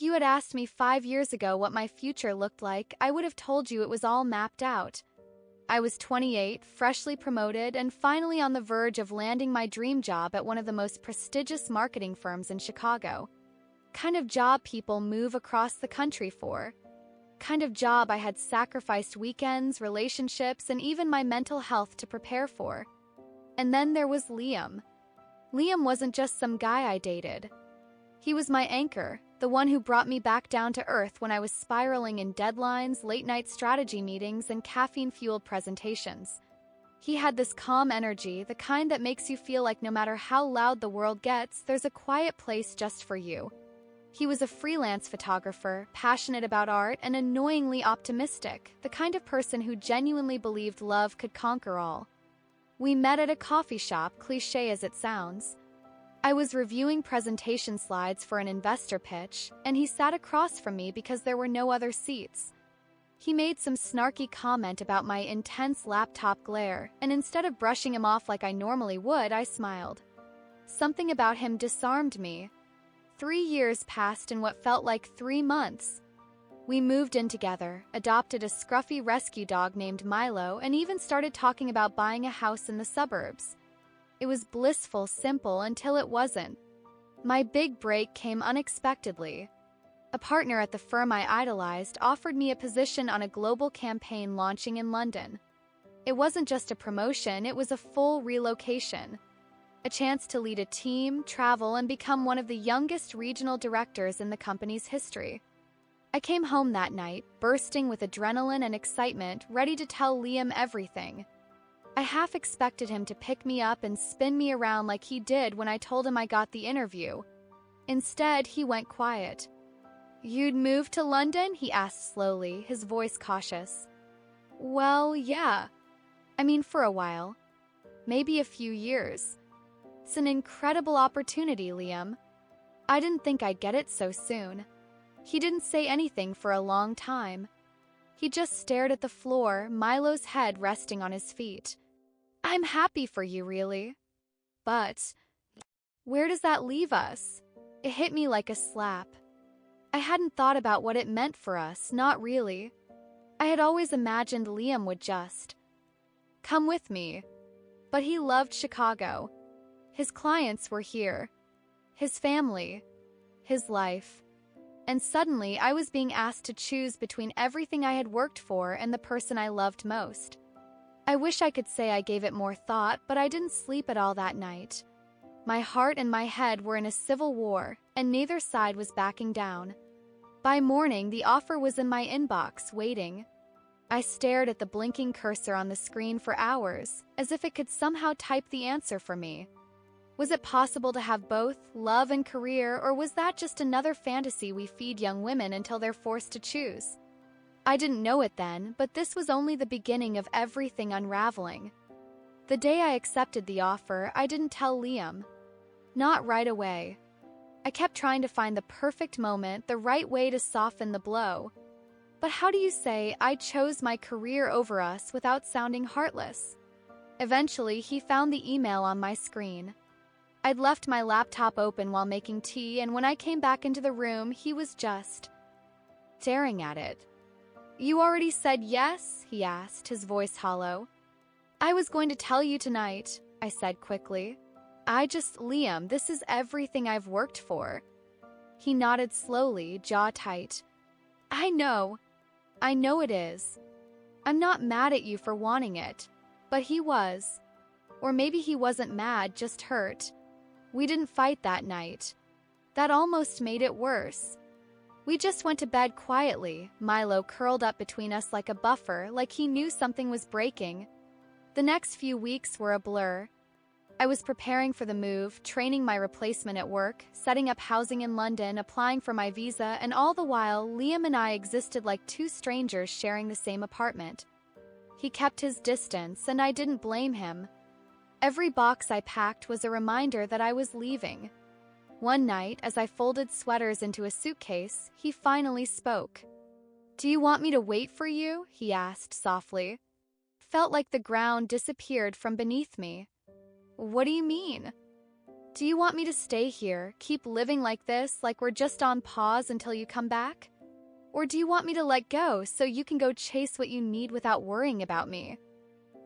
If you had asked me 5 years ago what my future looked like, I would have told you it was all mapped out. I was 28, freshly promoted, and finally on the verge of landing my dream job at one of the most prestigious marketing firms in Chicago. Kind of job people move across the country for. Kind of job I had sacrificed weekends, relationships, and even my mental health to prepare for. And then there was Liam. Liam wasn't just some guy I dated. He was my anchor, the one who brought me back down to earth when I was spiraling in deadlines, late-night strategy meetings, and caffeine-fueled presentations. He had this calm energy, the kind that makes you feel like no matter how loud the world gets, there's a quiet place just for you. He was a freelance photographer, passionate about art, and annoyingly optimistic, the kind of person who genuinely believed love could conquer all. We met at a coffee shop, cliché as it sounds. I was reviewing presentation slides for an investor pitch, and he sat across from me because there were no other seats. He made some snarky comment about my intense laptop glare, and instead of brushing him off like I normally would, I smiled. Something about him disarmed me. 3 years passed in what felt like 3 months. We moved in together, adopted a scruffy rescue dog named Milo, and even started talking about buying a house in the suburbs. It was blissful, simple, until it wasn't. My big break came unexpectedly. A partner at the firm I idolized offered me a position on a global campaign launching in London. It wasn't just a promotion, it was a full relocation. A chance to lead a team, travel, and become one of the youngest regional directors in the company's history. I came home that night, bursting with adrenaline and excitement, ready to tell Liam everything. I half expected him to pick me up and spin me around like he did when I told him I got the interview. Instead, he went quiet. "You'd moved to London?" he asked slowly, his voice cautious. "Well, yeah. I mean, for a while. Maybe a few years. It's an incredible opportunity, Liam. I didn't think I'd get it so soon." He didn't say anything for a long time. He just stared at the floor, Milo's head resting on his feet. "I'm happy for you, really. But where does that leave us?" It hit me like a slap. I hadn't thought about what it meant for us, not really. I had always imagined Liam would just come with me. But he loved Chicago. His clients were here. His family. His life. And suddenly, I was being asked to choose between everything I had worked for and the person I loved most. I wish I could say I gave it more thought, but I didn't sleep at all that night. My heart and my head were in a civil war, and neither side was backing down. By morning, the offer was in my inbox, waiting. I stared at the blinking cursor on the screen for hours, as if it could somehow type the answer for me. Was it possible to have both, love and career, or was that just another fantasy we feed young women until they're forced to choose? I didn't know it then, but this was only the beginning of everything unraveling. The day I accepted the offer, I didn't tell Liam. Not right away. I kept trying to find the perfect moment, the right way to soften the blow. But how do you say I chose my career over us without sounding heartless? Eventually, he found the email on my screen. I'd left my laptop open while making tea, and when I came back into the room, he was just staring at it. "You already said yes?" he asked, his voice hollow. "I was going to tell you tonight," I said quickly. Liam, this is everything I've worked for." He nodded slowly, jaw tight. I know it is. I'm not mad at you for wanting it, but he was. Or maybe he wasn't mad, just hurt. We didn't fight that night. That almost made it worse. We just went to bed quietly, Milo curled up between us like a buffer, like he knew something was breaking. The next few weeks were a blur. I was preparing for the move, training my replacement at work, setting up housing in London, applying for my visa, and all the while, Liam and I existed like two strangers sharing the same apartment. He kept his distance, and I didn't blame him. Every box I packed was a reminder that I was leaving. One night, as I folded sweaters into a suitcase, he finally spoke. "Do you want me to wait for you?" he asked softly. Felt like the ground disappeared from beneath me. "What do you mean?" Do you want me to stay here, keep living like this, like we're just on pause until you come back? Or do you want me to let go so you can go chase what you need without worrying about me?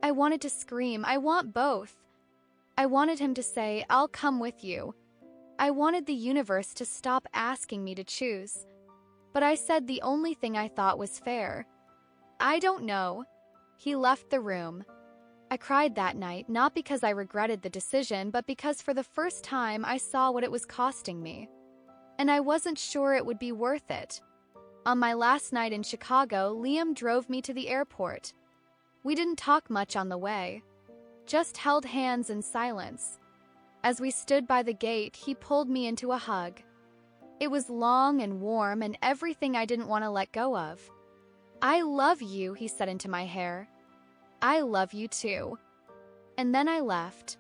I wanted to scream, I want both. I wanted him to say, I'll come with you. I wanted the universe to stop asking me to choose. But I said the only thing I thought was fair. I don't know. He left the room. I cried that night, not because I regretted the decision, but because for the first time I saw what it was costing me. And I wasn't sure it would be worth it. On my last night in Chicago, Liam drove me to the airport. We didn't talk much on the way, just held hands in silence. As we stood by the gate, he pulled me into a hug. It was long and warm and everything I didn't want to let go of. I love you, he said into my hair. I love you too. And then I left.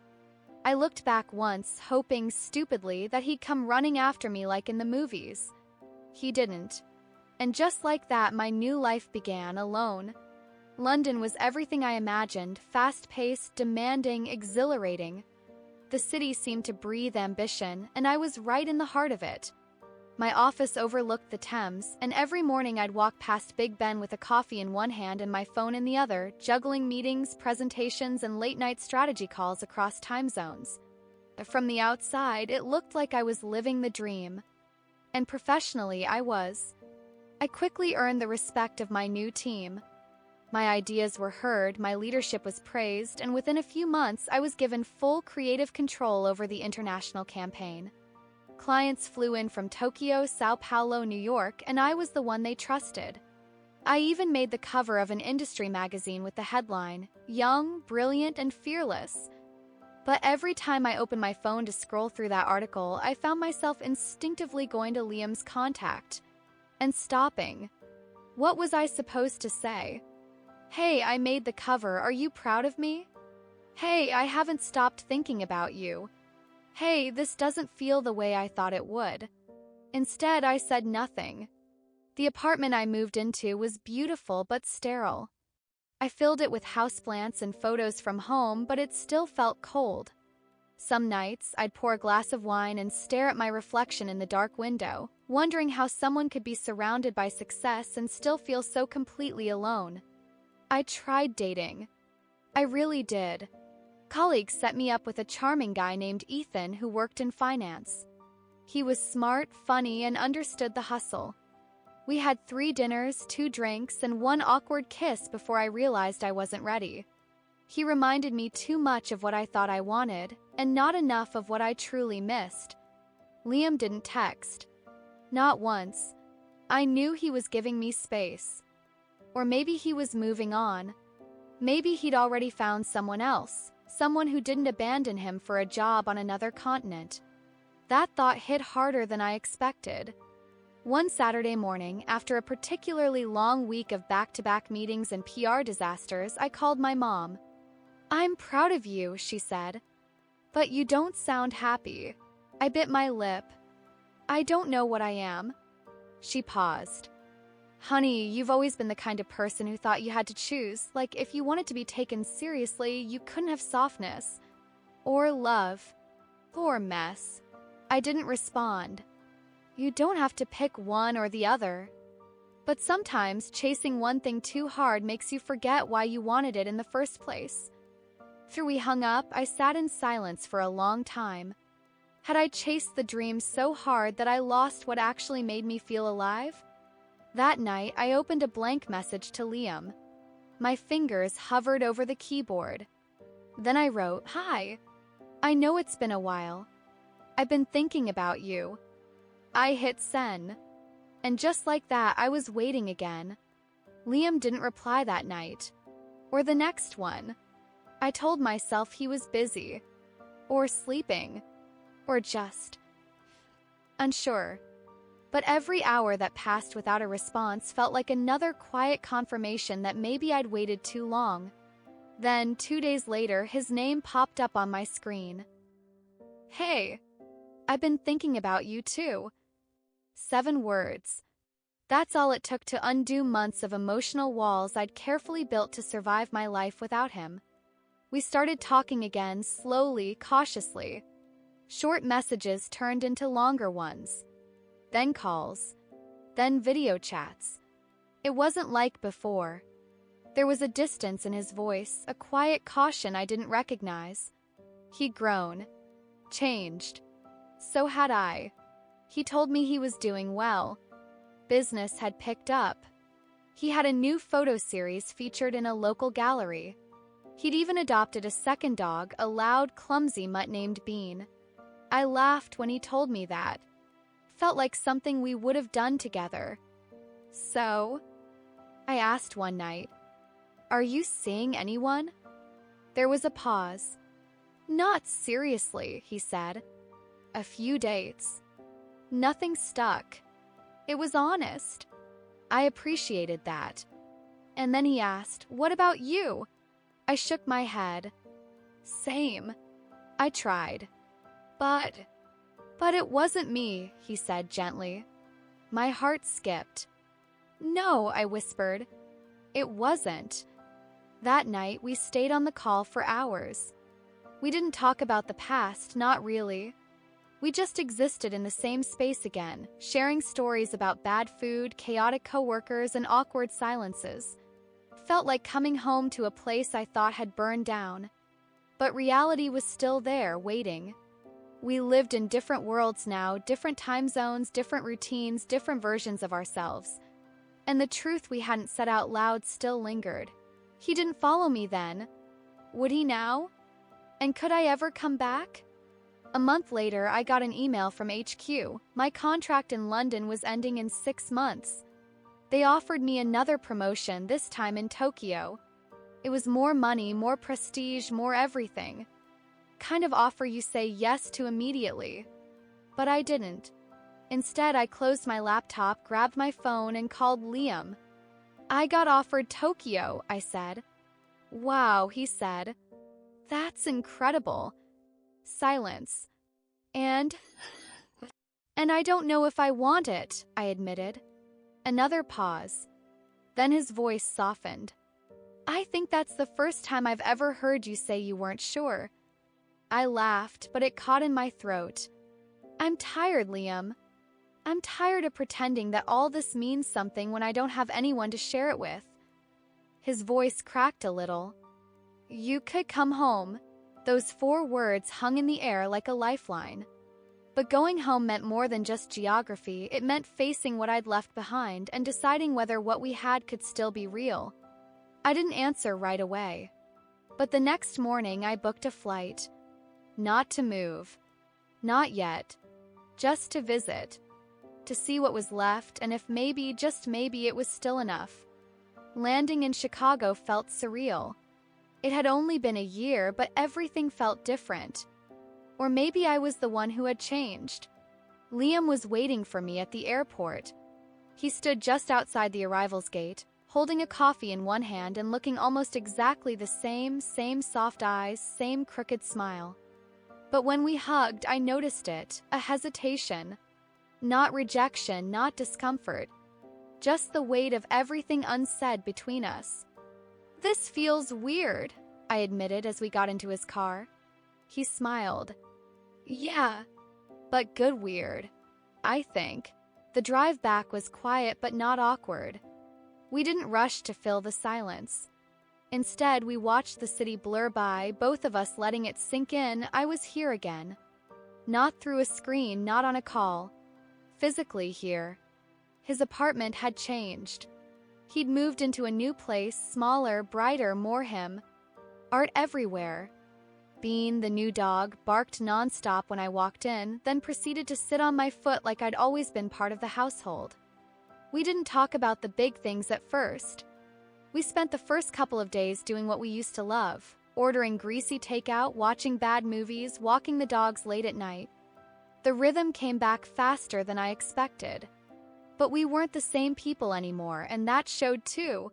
I looked back once, hoping stupidly that he'd come running after me like in the movies. He didn't. And just like that, my new life began alone. London was everything I imagined, fast-paced, demanding, exhilarating. The city seemed to breathe ambition, and I was right in the heart of it. My office overlooked the Thames, and every morning I'd walk past Big Ben with a coffee in one hand and my phone in the other, juggling meetings, presentations, and late-night strategy calls across time zones. From the outside, it looked like I was living the dream. And professionally, I was. I quickly earned the respect of my new team. My ideas were heard, my leadership was praised, and within a few months I was given full creative control over the international campaign. Clients flew in from Tokyo, Sao Paulo, New York, and I was the one they trusted. I even made the cover of an industry magazine with the headline, Young, Brilliant, and Fearless. But every time I opened my phone to scroll through that article, I found myself instinctively going to Liam's contact and stopping. What was I supposed to say? Hey, I made the cover, are you proud of me? Hey, I haven't stopped thinking about you. Hey, this doesn't feel the way I thought it would. Instead, I said nothing. The apartment I moved into was beautiful but sterile. I filled it with houseplants and photos from home, but it still felt cold. Some nights, I'd pour a glass of wine and stare at my reflection in the dark window, wondering how someone could be surrounded by success and still feel so completely alone. I tried dating. I really did. Colleagues set me up with a charming guy named Ethan who worked in finance. He was smart, funny, and understood the hustle. We had 3 dinners, 2 drinks, and 1 awkward kiss before I realized I wasn't ready. He reminded me too much of what I thought I wanted, and not enough of what I truly missed. Liam didn't text. Not once. I knew he was giving me space. Or maybe he was moving on. Maybe he'd already found someone else. Someone who didn't abandon him for a job on another continent. That thought hit harder than I expected. One Saturday morning, after a particularly long week of back-to-back meetings and PR disasters, I called my mom. I'm proud of you, she said. But you don't sound happy. I bit my lip. I don't know what I am. She paused. Honey, you've always been the kind of person who thought you had to choose, like if you wanted to be taken seriously, you couldn't have softness. Or love. Poor mess. I didn't respond. You don't have to pick one or the other. But sometimes chasing one thing too hard makes you forget why you wanted it in the first place. After we hung up, I sat in silence for a long time. Had I chased the dream so hard that I lost what actually made me feel alive? That night, I opened a blank message to Liam. My fingers hovered over the keyboard. Then I wrote, Hi. I know it's been a while. I've been thinking about you. I hit send. And just like that, I was waiting again. Liam didn't reply that night. Or the next one. I told myself he was busy. Or sleeping. Or just unsure. But every hour that passed without a response felt like another quiet confirmation that maybe I'd waited too long. Then, 2 days later, his name popped up on my screen. Hey, I've been thinking about you too. 7 words. That's all it took to undo months of emotional walls I'd carefully built to survive my life without him. We started talking again, slowly, cautiously. Short messages turned into longer ones. Then calls. Then video chats. It wasn't like before. There was a distance in his voice, a quiet caution I didn't recognize. He'd grown. Changed. So had I. He told me he was doing well. Business had picked up. He had a new photo series featured in a local gallery. He'd even adopted a second dog, a loud, clumsy mutt named Bean. I laughed when he told me that. Felt like something we would have done together. So, I asked one night, "Are you seeing anyone?" There was a pause. "Not seriously," he said. "A few dates." Nothing stuck. It was honest. I appreciated that. And then he asked, "What about you?" I shook my head. "Same." I tried. But it wasn't me," he said gently. My heart skipped. "No," I whispered. "It wasn't." That night, we stayed on the call for hours. We didn't talk about the past, not really. We just existed in the same space again, sharing stories about bad food, chaotic coworkers, and awkward silences. Felt like coming home to a place I thought had burned down. But reality was still there, waiting. We lived in different worlds now, different time zones, different routines, different versions of ourselves. And the truth we hadn't said out loud still lingered. He didn't follow me then. Would he now? And could I ever come back? A month later, I got an email from HQ. My contract in London was ending in 6 months. They offered me another promotion, this time in Tokyo. It was more money, more prestige, more everything. Kind of offer you say yes to immediately. But I didn't. Instead, I closed my laptop, grabbed my phone, and called Liam. "I got offered Tokyo," I said. "Wow," he said. "That's incredible." Silence. And I don't know if I want it," I admitted. Another pause. Then his voice softened. "I think that's the first time I've ever heard you say you weren't sure." I laughed, but it caught in my throat. "I'm tired, Liam. I'm tired of pretending that all this means something when I don't have anyone to share it with." His voice cracked a little. "You could come home." Those 4 words hung in the air like a lifeline. But going home meant more than just geography. It meant facing what I'd left behind and deciding whether what we had could still be real. I didn't answer right away. But the next morning I booked a flight. Not to move. Not yet. Just to visit. To see what was left, and if maybe, just maybe, it was still enough. Landing in Chicago felt surreal. It had only been a year, but everything felt different. Or maybe I was the one who had changed. Liam was waiting for me at the airport. He stood just outside the arrivals gate, holding a coffee in one hand and looking almost exactly the same soft eyes, same crooked smile. But when we hugged, I noticed it, a hesitation. Not rejection, not discomfort. Just the weight of everything unsaid between us. "This feels weird," I admitted as we got into his car. He smiled. "Yeah, but good weird, I think." The drive back was quiet but not awkward. We didn't rush to fill the silence. Instead, we watched the city blur by, both of us letting it sink in. I was here again. Not through a screen, not on a call. Physically here. His apartment had changed. He'd moved into a new place, smaller, brighter, more him. Art everywhere. Bean, the new dog, barked nonstop when I walked in, then proceeded to sit on my foot like I'd always been part of the household. We didn't talk about the big things at first. We spent the first couple of days doing what we used to love, ordering greasy takeout, watching bad movies, walking the dogs late at night. The rhythm came back faster than I expected. But we weren't the same people anymore, and that showed too.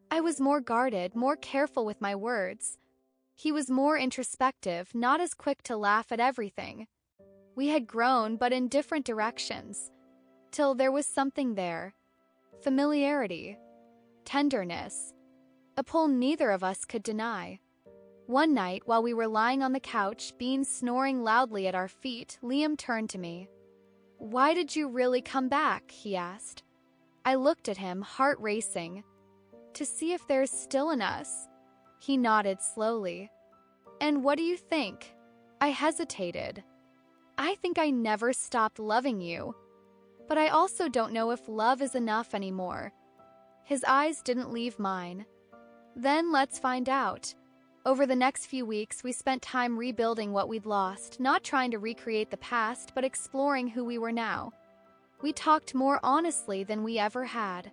I was more guarded, more careful with my words. He was more introspective, not as quick to laugh at everything. We had grown, but in different directions. Till there was something there. Familiarity. Tenderness. A pull neither of us could deny. One night, while we were lying on the couch, Bean snoring loudly at our feet, Liam turned to me. "Why did you really come back?" he asked. I looked at him, heart racing. "To see if there's still in us." He nodded slowly. "And what do you think?" I hesitated. "I think I never stopped loving you. But I also don't know if love is enough anymore." His eyes didn't leave mine. "Then let's find out." Over the next few weeks, we spent time rebuilding what we'd lost, not trying to recreate the past, but exploring who we were now. We talked more honestly than we ever had.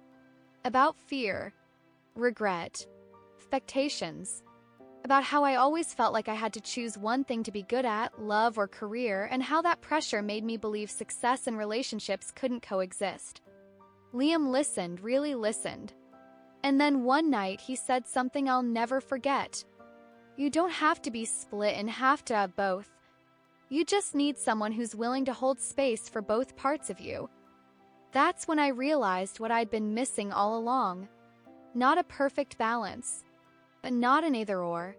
About fear, regret, expectations. About how I always felt like I had to choose one thing to be good at, love or career, and how that pressure made me believe success and relationships couldn't coexist. Liam listened, really listened. And then one night he said something I'll never forget. "You don't have to be split and have to have both. You just need someone who's willing to hold space for both parts of you." That's when I realized what I'd been missing all along. Not a perfect balance, but not an either-or,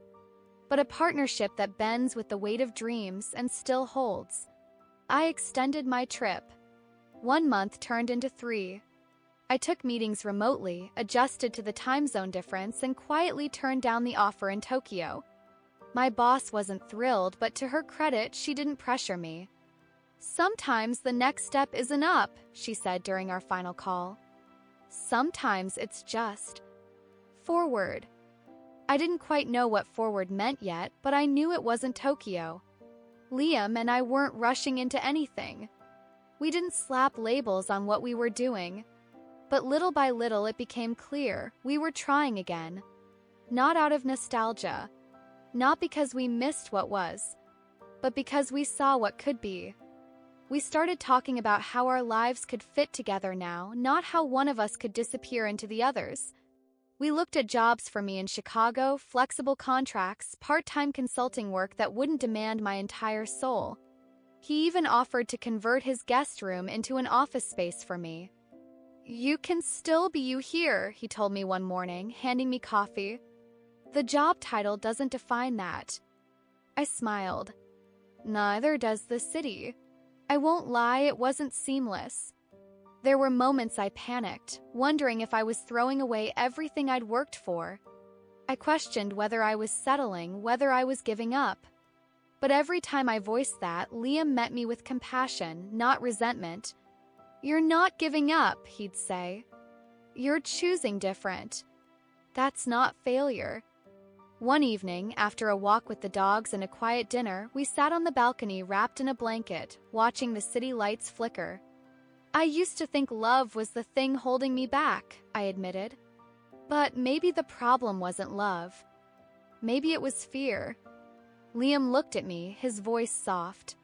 but a partnership that bends with the weight of dreams and still holds. I extended my trip. 1 month turned into 3. I took meetings remotely, adjusted to the time zone difference, and quietly turned down the offer in Tokyo. My boss wasn't thrilled, but to her credit, she didn't pressure me. "Sometimes the next step isn't up," she said during our final call. "Sometimes it's just forward." I didn't quite know what forward meant yet, but I knew it wasn't Tokyo. Liam and I weren't rushing into anything. We didn't slap labels on what we were doing. But little by little it became clear we were trying again. Not out of nostalgia. Not because we missed what was. But because we saw what could be. We started talking about how our lives could fit together now, not how one of us could disappear into the others. We looked at jobs for me in Chicago, flexible contracts, part-time consulting work that wouldn't demand my entire soul. He even offered to convert his guest room into an office space for me. "You can still be you here," he told me one morning, handing me coffee. "The job title doesn't define that." I smiled. Neither does the city. I won't lie, it wasn't seamless. There were moments I panicked, wondering if I was throwing away everything I'd worked for. I questioned whether I was settling, whether I was giving up. But every time I voiced that, Liam met me with compassion, not resentment. "You're not giving up," he'd say. "You're choosing different. That's not failure." One evening, after a walk with the dogs and a quiet dinner, we sat on the balcony wrapped in a blanket, watching the city lights flicker. "I used to think love was the thing holding me back," I admitted. But maybe the problem wasn't love. Maybe it was fear. Liam looked at me, his voice soft.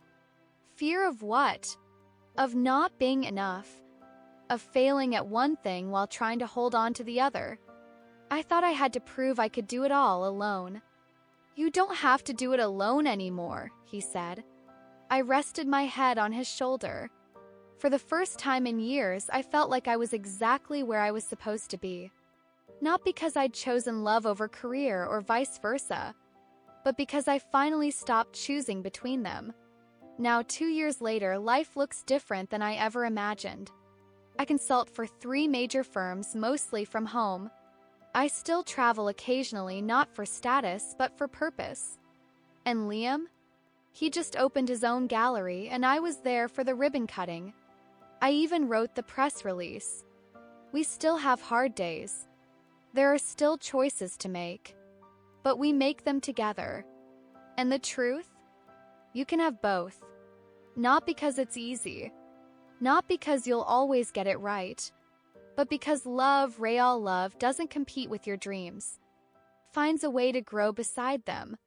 "Fear of what?" "Of not being enough. Of failing at one thing while trying to hold on to the other." I thought I had to prove I could do it all alone. "You don't have to do it alone anymore," he said. I rested my head on his shoulder. For the first time in years, I felt like I was exactly where I was supposed to be. Not because I'd chosen love over career or vice versa, but because I finally stopped choosing between them. Now, 2 years later, life looks different than I ever imagined. I consult for 3 major firms, mostly from home. I still travel occasionally, not for status, but for purpose. And Liam? He just opened his own gallery, and I was there for the ribbon cutting. I even wrote the press release. We still have hard days. There are still choices to make. But we make them together. And the truth? You can have both. Not because it's easy. Not because you'll always get it right. But because love, real love, doesn't compete with your dreams. Finds a way to grow beside them.